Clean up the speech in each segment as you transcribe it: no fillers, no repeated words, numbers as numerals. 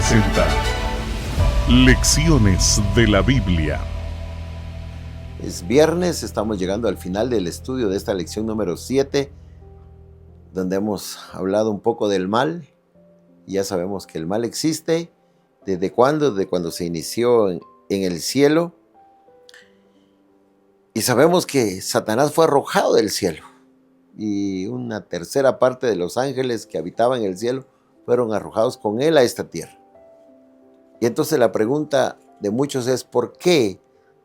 presenta Lecciones de la Biblia. Es viernes, estamos llegando al final del estudio de esta lección número 7, donde hemos hablado un poco del mal. Ya sabemos que el mal existe. ¿Desde cuándo? Desde cuando se inició en el cielo. Y sabemos que Satanás fue arrojado del cielo. Y una tercera parte de los ángeles que habitaban en el cielo fueron arrojados con él a esta tierra. Y entonces la pregunta de muchos es: ¿por qué?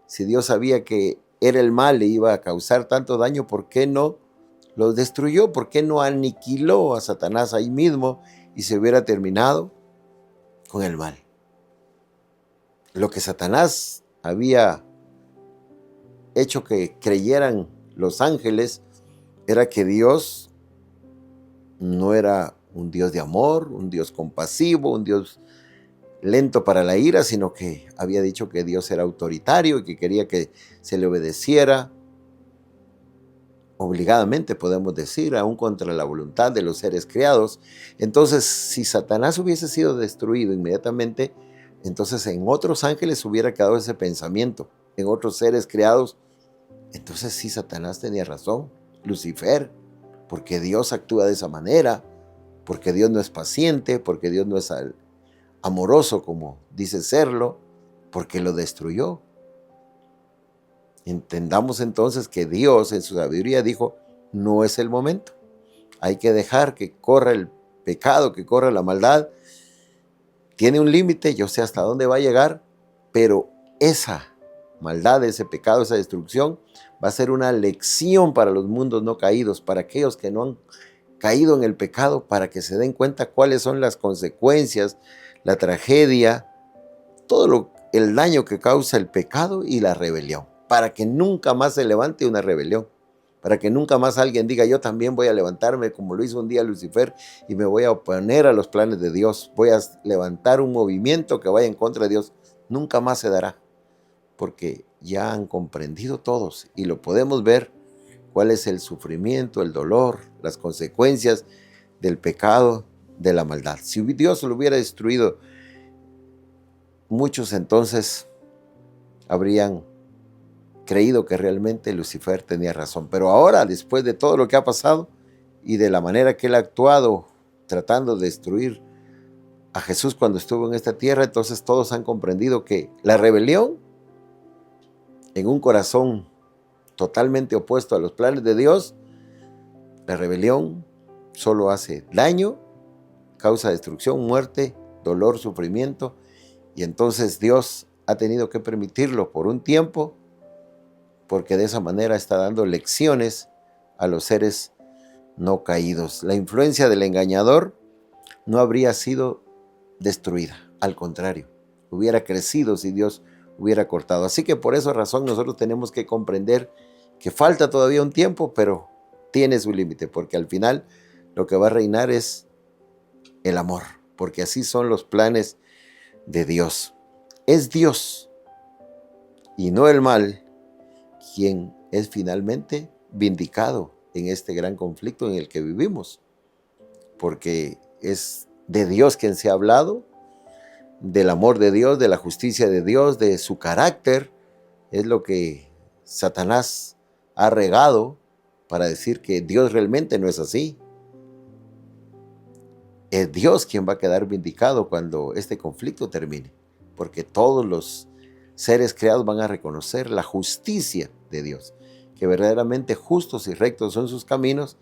Si Dios sabía que era el mal y iba a causar tanto daño, ¿por qué no los destruyó? ¿Por qué no aniquiló a Satanás ahí mismo y se hubiera terminado con el mal? Lo que Satanás había hecho que creyeran los ángeles era que Dios no era un Dios de amor, un Dios compasivo, un Dios lento para la ira, sino que había dicho que Dios era autoritario y que quería que se le obedeciera obligadamente, podemos decir, aún contra la voluntad de los seres creados. Entonces, si Satanás hubiese sido destruido inmediatamente, entonces en otros ángeles hubiera quedado ese pensamiento, en otros seres creados. Entonces sí, Satanás tenía razón, Lucifer, porque Dios actúa de esa manera, porque Dios no es paciente, porque Dios no es amoroso como dice serlo, porque lo destruyó. Entendamos entonces que Dios en su sabiduría dijo: no es el momento, hay que dejar que corra el pecado, que corra la maldad. Tiene un límite, yo sé hasta dónde va a llegar, pero esa maldad, ese pecado, esa destrucción va a ser una lección para los mundos no caídos, para aquellos que no han caído en el pecado, para que se den cuenta cuáles son las consecuencias, la tragedia, el daño que causa el pecado y la rebelión, para que nunca más se levante una rebelión, para que nunca más alguien diga: yo también voy a levantarme como lo hizo un día Lucifer y me voy a oponer a los planes de Dios, voy a levantar un movimiento que vaya en contra de Dios. Nunca más se dará, porque ya han comprendido todos y lo podemos ver cuál es el sufrimiento, el dolor, las consecuencias del pecado, de la maldad. Si Dios lo hubiera destruido, muchos entonces habrían creído que realmente Lucifer tenía razón. Pero ahora, después de todo lo que ha pasado y de la manera que él ha actuado tratando de destruir a Jesús cuando estuvo en esta tierra, entonces todos han comprendido que la rebelión en un corazón totalmente opuesto a los planes de Dios, la rebelión solo hace daño, causa destrucción, muerte, dolor, sufrimiento, y entonces Dios ha tenido que permitirlo por un tiempo, porque de esa manera está dando lecciones a los seres no caídos. La influencia del engañador no habría sido destruida, al contrario, hubiera crecido si Dios hubiera cortado. Así que por esa razón nosotros tenemos que comprender que falta todavía un tiempo, pero tiene su límite, porque al final lo que va a reinar es el amor, porque así son los planes de Dios. Es Dios y no el mal quien es finalmente vindicado en este gran conflicto en el que vivimos, porque es de Dios quien se ha hablado, del amor de Dios, de la justicia de Dios, de su carácter. Es lo que Satanás ha regado para decir que Dios realmente no es así. Es Dios quien va a quedar vindicado cuando este conflicto termine, porque todos los seres creados van a reconocer la justicia de Dios, que verdaderamente justos y rectos son sus caminos,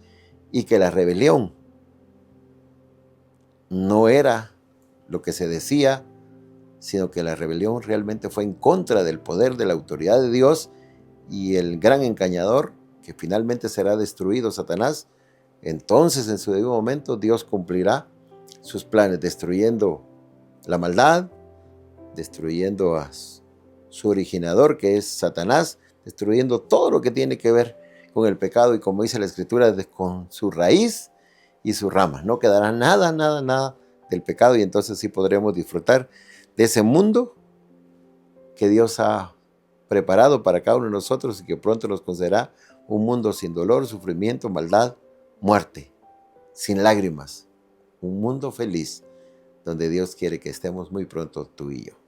y que la rebelión no era lo que se decía, sino que la rebelión realmente fue en contra del poder, de la autoridad de Dios, y el gran engañador, que finalmente será destruido, Satanás. Entonces en su debido momento Dios cumplirá sus planes, destruyendo la maldad, destruyendo a su originador, que es Satanás, destruyendo todo lo que tiene que ver con el pecado, y como dice la Escritura, con su raíz y su rama. No quedará nada del pecado, y entonces sí podremos disfrutar de ese mundo que Dios ha preparado para cada uno de nosotros, y que pronto nos concederá un mundo sin dolor, sufrimiento, maldad, muerte, sin lágrimas, un mundo feliz, donde Dios quiere que estemos muy pronto tú y yo.